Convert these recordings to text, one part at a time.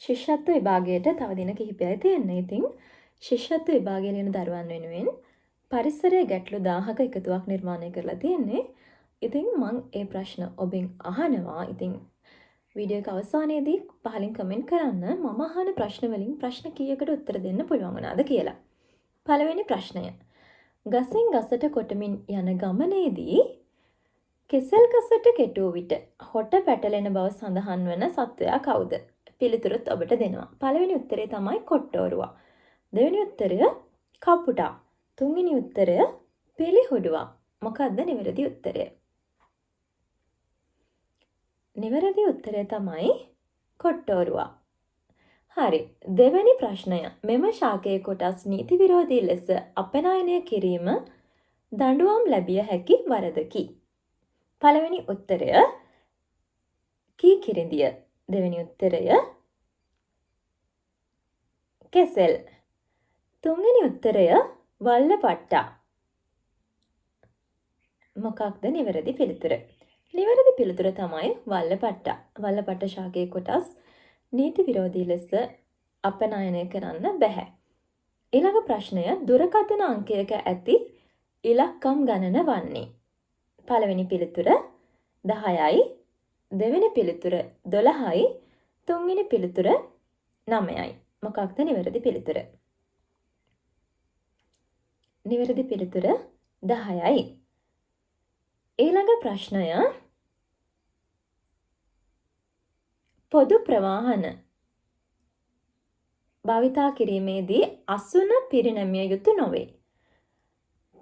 ශිෂ්‍යත්ව විභාගයට තව දින කිහිපයයි තියෙන්නේ. ඉතින් ශිෂ්‍යත්ව විභාගය ලියන දරුවන් වෙනුවෙන් පරිසරයේ ගැටලු 1000ක එකතුවක් නිර්මාණය කරලා තියෙන්නේ. ඉතින් මම ඒ ප්‍රශ්න ඔබෙන් අහනවා. ඉතින් වීඩියෝ එක අවසානයේදී පහලින් කමෙන්ට් කරන්න මම අහන ප්‍රශ්න වලින් ප්‍රශ්න කීයකට උත්තර දෙන්න පුළුවන් වුණාද කියලා. පළවෙනි ප්‍රශ්නය. ගසින් ගසට කොටමින් යන ගමනේදී කෙසෙල් ගසට කෙටූ විට හොට පැටලෙන බව සඳහන් වන සත්වයා කවුද? පිළිතුරුත් ඔබට දෙනවා. පළවෙනි උත්තරේ තමයි කොට්ටෝරුවා. දෙවෙනි උත්තරය කපුටා. තුන්වෙනි උත්තරය පිළිහුඩුවා. මොකක්ද නිවැරදි උත්තරය? නිවැරදි උත්තරය තමයි කොට්ටෝරුවා. හරි. දෙවෙනි ප්‍රශ්නය. මෙම ශාකයේ කොටස් නීති විරෝධී ලෙස අපනයනය කිරීම දඬුවම් ලැබිය හැකි වරදකි. පළවෙනි උත්තරය කීකිරිඳිය. දෙවෙනි උත්තරය කෙසෙල්. තුන්වෙනි උත්තරය වල්ලපට්ටා. මොකක්ද නිවැරදි පිළිතුර? නිවැරදි පිළිතුර තමයි වල්ලපට්ටා. වල්ලපට්ට ශාකයේ කොටස් නීති විරෝධී ලෙස අපනයනය කරන්න බැහැ. ඊළඟ ප්‍රශ්නය දුරකථන අංකයක ඇති ඉලක්කම් ගණන වන්නේ. පළවෙනි පිළිතුර 10යි, දෙවෙනි පිළිතුර 12යි, තුන්වෙනි පිළිතුර 9යි. මොකක්ද නිවැරදි පිළිතුර? නිවැරදි පිළිතුර 10යි. ඊළඟ ප්‍රශ්නය පොදු ප්‍රවාහන භාවිතා කිරීමේදී අසුන පිරිනැමිය යුතු නොවේ.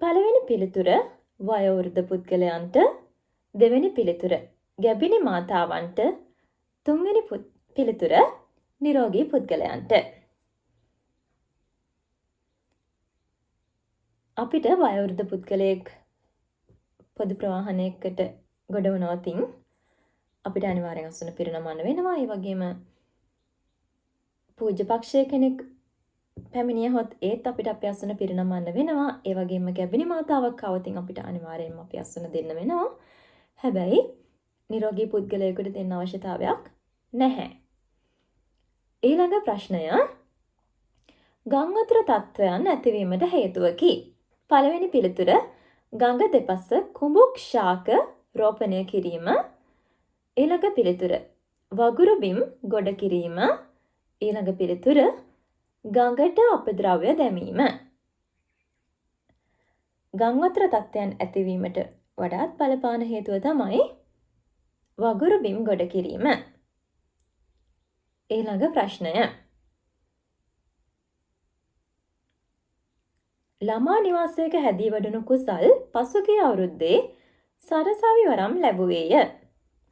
පළවෙනි පිළිතුර වයෝවෘද්ධ පුද්ගලයන්ට, දෙවෙනි පිළිතුර ගැබිණි මාතාවන්ට, තුන්වෙනි පිළිතුර නිරෝගී පුද්ගලයන්ට. අපිට වයෝවෘද්ධ පුද්ගලයෙක් පොදු ප්‍රවාහනයකට ගොඩ වුණොතින් අපිට අනිවාර්යෙන් අසුන පිරිනමන්න වෙනවා. ඒ වගේම පූජ්‍ය පක්ෂයේ කෙනෙක් පැමිණියහොත් ඒත් අපිට අපේ අසුන පිරිනමන්න වෙනවා. ඒ වගේම ගැබිණි මාතාවක් આવතින් අපිට අනිවාර්යෙන්ම අපේ අසුන දෙන්න වෙනවා. හැබැයි නිරෝගී පුද්ගලයෙකුට දෙන්න අවශ්‍යතාවයක් නැහැ. ඊළඟ ප්‍රශ්නය ගම් අතර තත්ත්වයන් ඇතිවීමට හේතුවකි. පළවෙනි පිළිතුර ගඟ දෙපස කුඹුක් ශාක රෝපණය කිරීම. ඊළඟ පිළිතුර වගුරු බිම් ගොඩ කිරීම. ඊළඟ පිළිතුර ගඟට අපද්‍රව්‍ය දැමීම. ගම් අතර තත්ත්වයන් ඇතිවීමට වඩාත් බලපාන හේතුව තමයි වගුරු බිම් ගොඩ කිරීම. ඊළඟ ප්‍රශ්නය ළමා නිවාසයක හැදී වඩුණු කුසල් පසුගිය අවුරුද්දේ සරසවි වරම් ලැබුවේය.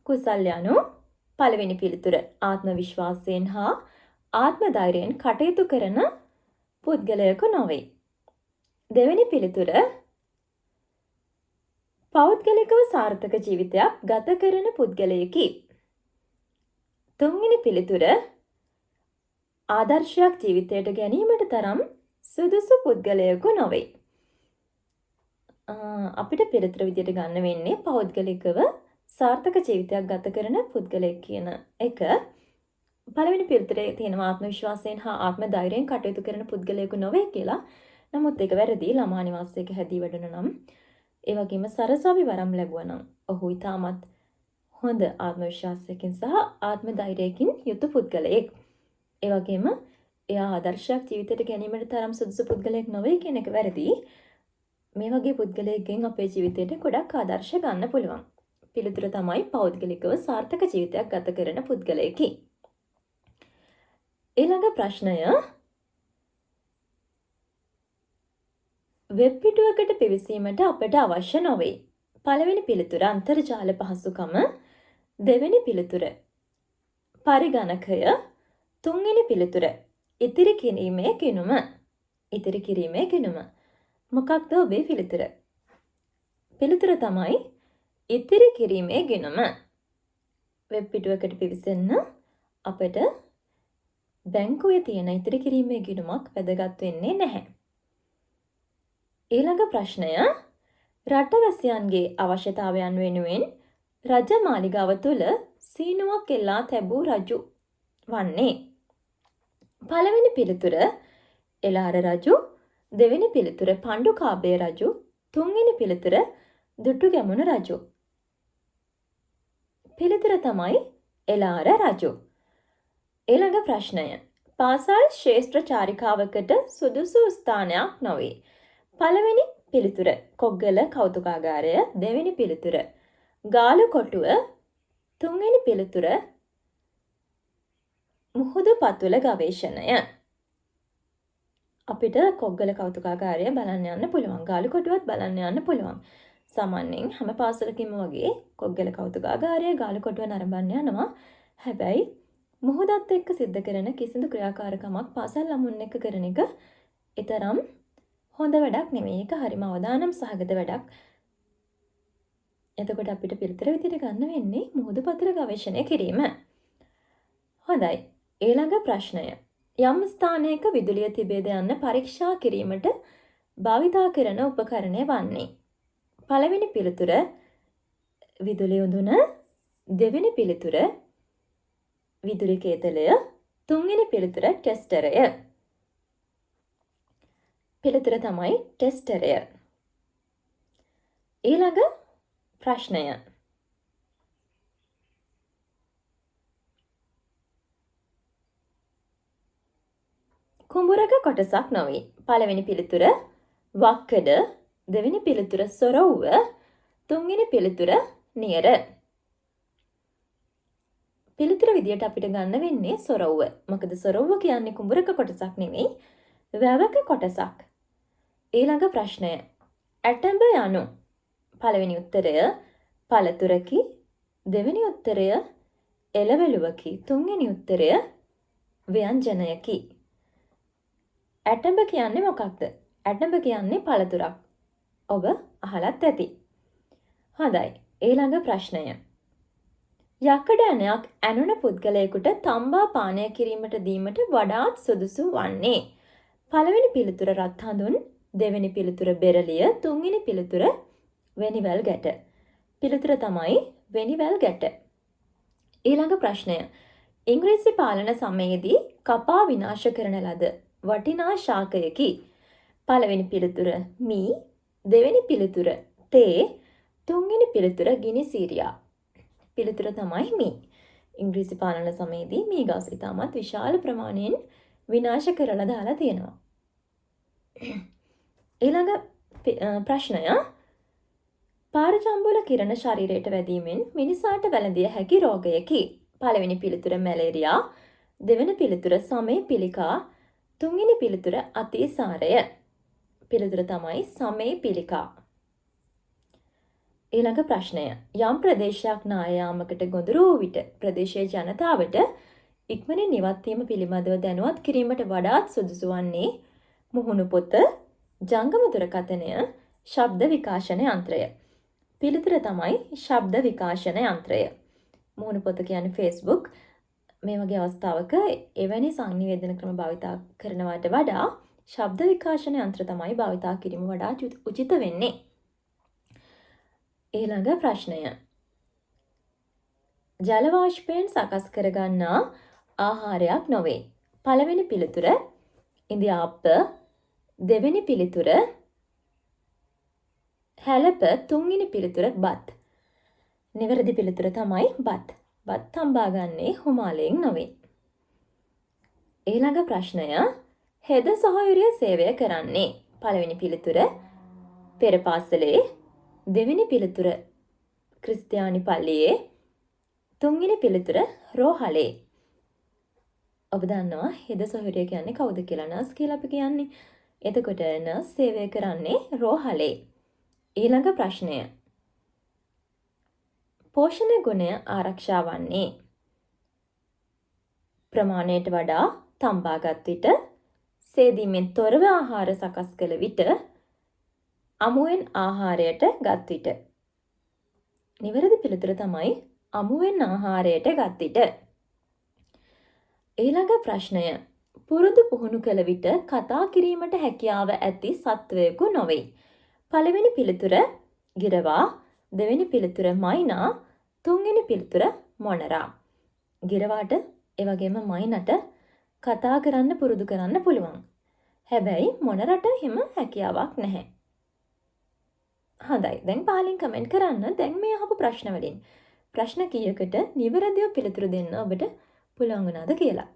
කුසල් යනු පළවෙනි පිළිතුර ආත්ම විශ්වාසයෙන් හා ආත්ම ධෛර්යයෙන් කටයුතු කරන පුද්ගලයෙකු නොවේ. දෙවෙනි පිළිතුර පෞද්ගලිකව සාර්ථක ජීවිතයක් ගත කරන පුද්ගලයෙකි. තුන්වෙනි පිළිතුර ආදර්ශයක් ජීවිතයට ගැනීමට තරම් සුදුසු පුද්ගලයෙකු නොවේ. අපිට පිළිතුර විදියට ගන්න වෙන්නේ පෞද්ගලිකව සාර්ථක ජීවිතයක් ගත කරන පුද්ගලයෙක් කියන එක. පළවෙනි පිළිතුරේ තියෙනවා ආත්ම විශ්වාසයෙන් හා ආත්ම ධෛර්යයෙන් කටයුතු කරන පුද්ගලයෙකු නොවේ කියලා. නමුත් ඒක වැරදි. ළමා නිවාසයක හැදී වඩන නම් ඒ වගේම සරසවි වරම් ලැබුවා නම් ඔහු ඊටමත් හොඳ ආත්ම විශ්වාසයකින් සහ ආත්ම ධෛර්යයකින් යුතු පුද්ගලයෙක්. ඒ වගේම එයා ආදර්ශයක් ජීවිතයට ගැනීමට තරම් සුදුසු පුද්ගලයෙක් නොවේ කියන එක වැරදි. මේ වගේ පුද්ගලයෙක්ගෙන් අපේ ජීවිතයට ගොඩක් ආදර්ශ ගන්න පුළුවන්. පිළිතුර තමයි පෞද්ගලිකව සාර්ථක ජීවිතයක් ගත කරන පුද්ගලයෙකි. ඊළඟ ප්‍රශ්නය වෙබ් පිටුවකට පිවිසීමට අපට අවශ්‍ය නොවේ. පළවෙනි පිළිතුර අන්තර්ජාල පහසුකම, දෙවෙනි පිළිතුර පරිගණකය, තුන්වෙනි පිළිතුර ඉතිරි කිරීමේ ගිණුම. ඉතිරි කිරීමේ ගිණුම. මොකක්ද ඔබේ පිළිතුර? පිළිතුර තමයි ඉතිරි කිරීමේ ගිණුම. වෙබ් පිටුවකට පිවිසෙන්න අපට බැංකුවේ තියෙන ඉතිරි කිරීමේ ගිණුමක් වැදගත් වෙන්නේ නැහැ. ඊළඟ ප්‍රශ්නය රටවැසියන්ගේ අවශ්‍යතාවයන් වෙනුවෙන් රජ මාලිගාව තුළ සීනුවක් එල්ලා තැබූ රජු වන්නේ. පළවෙනි පිළිතුර එළාර රජු, දෙවෙනි පිළිතුර පණ්ඩුකාභය රජු, තුන්වෙනි පිළිතුර දුටුගැමුණු රජු. පිළිතුර තමයි එළාර රජු. ඊළඟ ප්‍රශ්නය. පාසල් ශ්‍රේෂ්ඨ චාරිකාවකට සුදුසු ස්ථානයක් නොවේ. පළවෙනි පිළිතුර කොග්ගල කෞතුකාගාරය, දෙවෙනි පිළිතුර ගාලු කොටුව, තුන්වෙනි පිළිතුර මුහුදු පතුල ගවේෂණය. අපිට කොග්ගල කෞතුකාගාරය බලන්න යන්න පුළුවන්. ගාලු කොටුවත් බලන්න යන්න පුළුවන්. සාමාන්‍යයෙන් හැම පාසලකින්ම වගේ කොග්ගල කෞතුකාගාරය, ගාලු කොටුව නරඹන්න යනවා. හැබැයි මුහුදත් එක්ක සිද්ධ කරන කිසිදු ක්‍රියාකාරකමක් පාසල් ළමුන් එක්ක කරන එක ඊතරම් හොඳ වැඩක් නෙමෙයි. ඒක හරිම අවදානම් සහගත වැඩක්. එතකොට අපිට පිළිතුර විදිහට ගන්න වෙන්නේ මුහුදු පතුල ගවේෂණය කිරීම. හොඳයි. ඊළඟ ප්‍රශ්නය. යම් ස්ථානයක විදුලිය තිබේද යන්න පරීක්ෂා කිරීමට භාවිතා කරන උපකරණය වන්නේ. පළවෙනි පිළිතුර විදුලි උඳුන, දෙවෙනි පිළිතුර විදුලි කේතලය, තුන්වෙනි පිළිතුර ටෙස්ටරය. පිළිතුර තමයි ටෙස්ටරය. ඊළඟ ප්‍රශ්නය. කුඹුරක කොටසක් නොවේ. පළවෙනි පිළිතුර වක්කඩ, දෙවෙනි පිළිතුර සොරවුව, තුන්වෙනි පිළිතුර නියර. පිළිතුර විදියට අපිට ගන්න වෙන්නේ සොරවුව. මොකද සොරවුව කියන්නේ කුඹුරක කොටසක් නෙවෙයි, වැවක කොටසක්. ඊළඟ ප්‍රශ්නය. ඇටඹ යනු පළවෙනි උත්තරය පළතුරකි, දෙවෙනි උත්තරය එළවලුවකි, තුන්වෙනි උත්තරය ව්‍යංජනයකි. ඇටඹ කියන්නේ මොකක්ද? ඇටඹ කියන්නේ පළතුරක්. ඔබ අහලත් ඇති. හොඳයි. ඊළඟ ප්‍රශ්නය. යකඩ ඇණයක් ඇනුන පුද්ගලයෙකුට තම්බා පානය කිරීමට දීමට වඩාත් සුදුසු වන්නේ. පළවෙනි පිළිතුර රත් හඳුන්, දෙවෙනි පිළිතුර බෙරළිය, තුන්වෙනි පිළිතුර වෙනිවැල් ගැට. පිළිතුර තමයි වෙනිවැල් ගැට. ඊළඟ ප්‍රශ්නය. ඉංග්‍රීසි පාලන සමයේදී කපා විනාශ කරන ලද වටිනා ශාකයකි. පළවෙනි පිළිතුර මී, දෙවෙනි පිළිතුර තේ, තුන්වෙනි පිළිතුර ගිනි සීරියා. පිළිතුර තමයි මී. ඉංග්‍රීසි පාලන සමයේදී මී ගස් ඉතාමත් විශාල ප්‍රමාණයෙන් විනාශ කරලා දාලා තියෙනවා. ඊළඟ ප්‍රශ්නය. පාරජම්බුල කිරණ ශරීරයට වැදීමෙන් මිනිසාට වැළඳිය හැකි රෝගයකි. පළවෙනි පිළිතුර මැලේරියා, දෙවෙනි පිළිතුර සමේ පිළිකා, තුන්වෙනි පිළිතුර අතිසාරය. පිළිතුර තමයි සමේ පිළිකා. ඊළඟ ප්‍රශ්නය. යම් ප්‍රදේශයක් නායාමකට ගොදුරු වූ විට ප්‍රදේශයේ ජනතාවට ඉක්මනින් නිවත් වීම පිළිබඳව දැනුවත් කිරීමට වඩාත් සුදුසු වන්නේ මුහුණු පොත, ජංගම දුරකථනය, ශබ්ද විකාශන යන්ත්‍රය. පිළිතුර තමයි ශබ්ද විකාශන යන්ත්‍රය. මුහුණු පොත කියන්නේ Facebook. මේ වගේ අවස්ථාවක එවැනි සංනිවේදන ක්‍රම භාවිතා කරනවට වඩා ශබ්ද විකාශන යන්ත්‍ර තමයි භාවිතා කිරීම වඩා උචිත වෙන්නේ. ඊළඟ ප්‍රශ්නය. ජල වාෂ්පයෙන් සකස් කරගන්නා ආහාරයක් නොවේ. පළවෙනි පිළිතුර ඉන්දියාප්ප, දෙවෙනි පිළිතුර හැලප, තුන්වෙනි පිළිතුර බත්. නිවැරදි පිළිතුර තමයි බත්. බත් තම්බා ගන්නේ හිමාලයෙන් නොවේ. ඊළඟ ප්‍රශ්නය. හෙද සහයුරිය සේවය කරන්නේ. පළවෙනි පිළිතුර පෙර පාසලේ, දෙවෙනි පිළිතුර ක්‍රිස්තියානි පල්ලියේ, තුන්වෙනි පිළිතුර රෝහලේ. ඔබ දන්නවා හෙද සහයුරිය කියන්නේ කවුද කියලා? නර්ස් කියලා අපි කියන්නේ. එතකොට නර්ස් සේවය කරන්නේ රෝහලේ. ඊළඟ ප්‍රශ්නය. පෝෂණ ගුණය ආරක්ෂා වන්නේ. ප්‍රමාණයට වඩා තම්බාගත් විට, සේදීමෙන් තොරව ආහාර සකස් කළ විට, අමුවෙන් ආහාරයට ගත් විට. නිවැරදි පිළිතුර තමයි අමුවෙන් ආහාරයට ගත් විට. ඊළඟ ප්‍රශ්නය. පුරුදු පුහුණු කළ විට කතා කිරීමට හැකියාව ඇති සත්වයෙකු නොවේ. පළවෙනි පිළිතුර ගිරවා, දෙවෙනි පිළිතුර මයිනා, තුන්වෙනි පිළිතුර මොනරා. ගිරවාට ඒ වගේම මයිනට කතා කරන්න පුරුදු කරන්න පුළුවන්. හැබැයි මොන රට හිම හැකියාවක් නැහැ. හොඳයි. දැන් පහලින් කමෙන්ට් කරන්න. දැන් මේ අහපු ප්‍රශ්න වලින් ප්‍රශ්න කීයකට නිවැරදිව පිළිතුරු දෙන්න ඔබට පුළුවන් වුණාද කියලා.